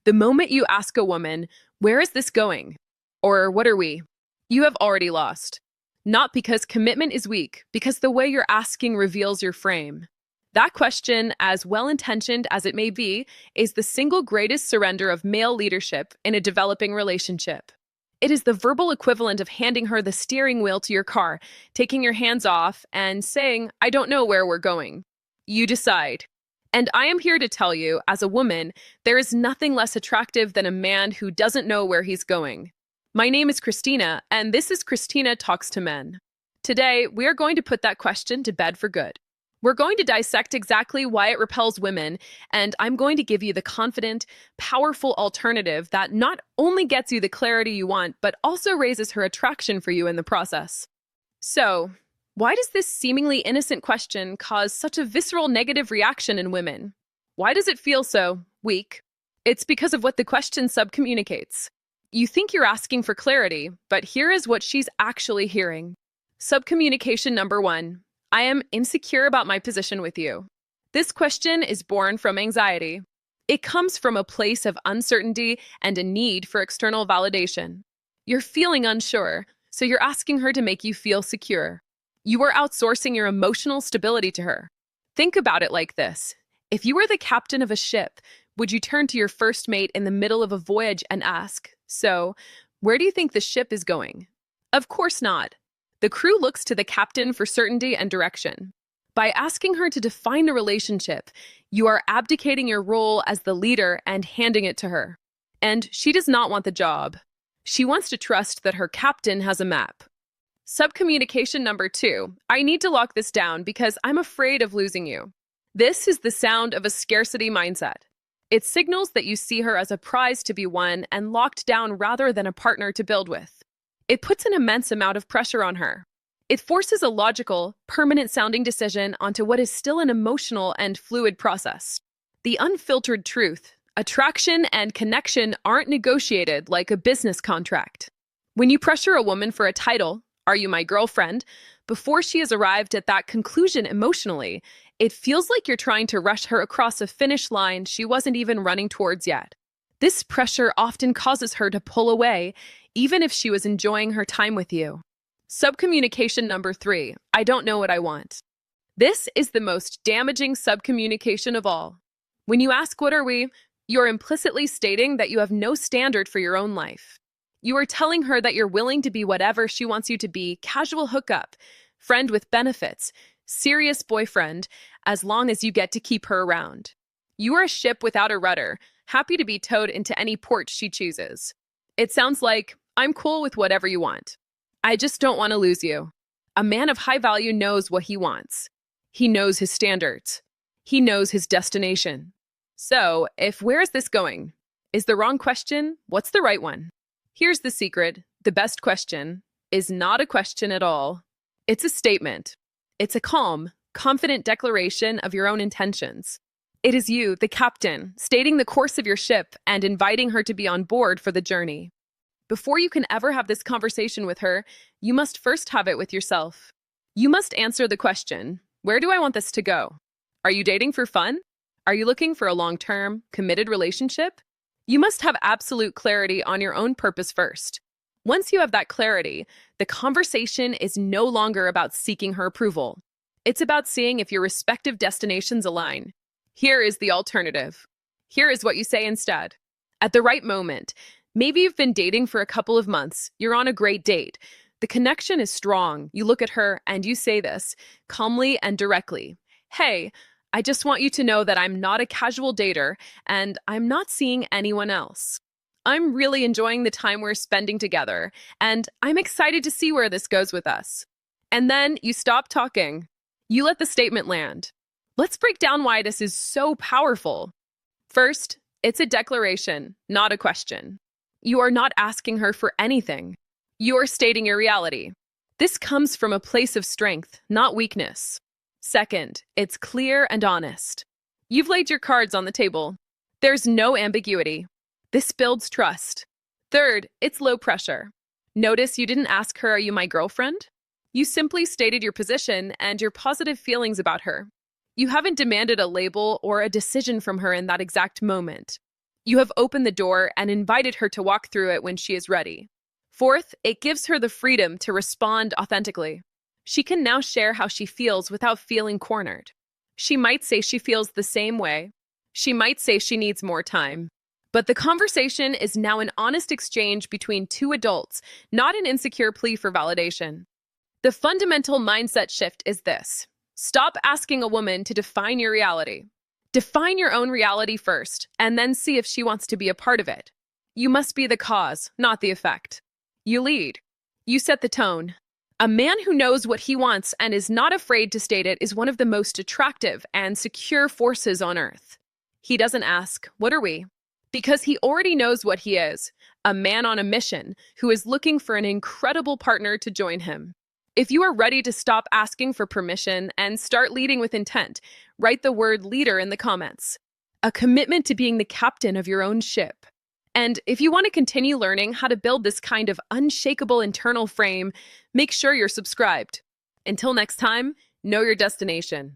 The moment you ask a woman, "Where is this going?" or "What are we?" you have already lost. Not because commitment is weak, because the way you're asking reveals your frame. That question, as well-intentioned as it may be, is the single greatest surrender of male leadership in a developing relationship. It is the verbal equivalent of handing her the steering wheel to your car, taking your hands off, and saying, "I don't know where we're going. You decide." And I am here to tell you, as a woman, there is nothing less attractive than a man who doesn't know where he's going. My name is Christina, and this is Christina Talks to Men. Today, we are going to put that question to bed for good. We're going to dissect exactly why it repels women, and I'm going to give you the confident, powerful alternative that not only gets you the clarity you want, but also raises her attraction for you in the process. So, why does this seemingly innocent question cause such a visceral negative reaction in women? Why does it feel so weak? It's because of what the question subcommunicates. You think you're asking for clarity, but here is what she's actually hearing. Subcommunication number 1. I am insecure about my position with you. This question is born from anxiety. It comes from a place of uncertainty and a need for external validation. You're feeling unsure, so you're asking her to make you feel secure. You are outsourcing your emotional stability to her. Think about it like this. If you were the captain of a ship, would you turn to your first mate in the middle of a voyage and ask, "So, where do you think the ship is going?" Of course not. The crew looks to the captain for certainty and direction. By asking her to define the relationship, you are abdicating your role as the leader and handing it to her. And she does not want the job. She wants to trust that her captain has a map. Subcommunication number 2. I need to lock this down because I'm afraid of losing you. This is the sound of a scarcity mindset. It signals that you see her as a prize to be won and locked down rather than a partner to build with. It puts an immense amount of pressure on her. It forces a logical, permanent-sounding decision onto what is still an emotional and fluid process. The unfiltered truth, attraction and connection aren't negotiated like a business contract. When you pressure a woman for a title, "Are you my girlfriend?" before she has arrived at that conclusion emotionally, it feels like you're trying to rush her across a finish line she wasn't even running towards yet. This pressure often causes her to pull away, even if she was enjoying her time with you. Subcommunication number 3. I don't know what I want. This is the most damaging subcommunication of all. When you ask, "What are we?" you're implicitly stating that you have no standard for your own life. You are telling her that you're willing to be whatever she wants you to be, casual hookup, friend with benefits, serious boyfriend, as long as you get to keep her around. You are a ship without a rudder, happy to be towed into any port she chooses. It sounds like, "I'm cool with whatever you want. I just don't want to lose you." A man of high value knows what he wants. He knows his standards. He knows his destination. So, if "Where is this going?" is the wrong question, what's the right one? Here's the secret. The best question is not a question at all. It's a statement. It's a calm, confident declaration of your own intentions. It is you, the captain, stating the course of your ship and inviting her to be on board for the journey. Before you can ever have this conversation with her, you must first have it with yourself. You must answer the question, "Where do I want this to go?" Are you dating for fun? Are you looking for a long-term, committed relationship? You must have absolute clarity on your own purpose first. Once you have that clarity, the conversation is no longer about seeking her approval. It's about seeing if your respective destinations align. Here is the alternative. Here is what you say instead. At the right moment, maybe you've been dating for a couple of months, you're on a great date. The connection is strong. You look at her and you say this, calmly and directly. "Hey, I just want you to know that I'm not a casual dater, and I'm not seeing anyone else. I'm really enjoying the time we're spending together, and I'm excited to see where this goes with us." And then you stop talking. You let the statement land. Let's break down why this is so powerful. First, it's a declaration, not a question. You are not asking her for anything. You are stating your reality. This comes from a place of strength, not weakness. Second, it's clear and honest. You've laid your cards on the table. There's no ambiguity. This builds trust. Third, it's low pressure. Notice you didn't ask her, "Are you my girlfriend?" You simply stated your position and your positive feelings about her. You haven't demanded a label or a decision from her in that exact moment. You have opened the door and invited her to walk through it when she is ready. Fourth, it gives her the freedom to respond authentically. She can now share how she feels without feeling cornered. She might say she feels the same way. She might say she needs more time. But the conversation is now an honest exchange between two adults, not an insecure plea for validation. The fundamental mindset shift is this: stop asking a woman to define your reality. Define your own reality first, and then see if she wants to be a part of it. You must be the cause, not the effect. You lead. You set the tone. A man who knows what he wants and is not afraid to state it is one of the most attractive and secure forces on earth. He doesn't ask, "What are we?" Because he already knows what he is: a man on a mission who is looking for an incredible partner to join him. If you are ready to stop asking for permission and start leading with intent, write the word leader in the comments. A commitment to being the captain of your own ship. And if you want to continue learning how to build this kind of unshakable internal frame, make sure you're subscribed. Until next time, know your destination.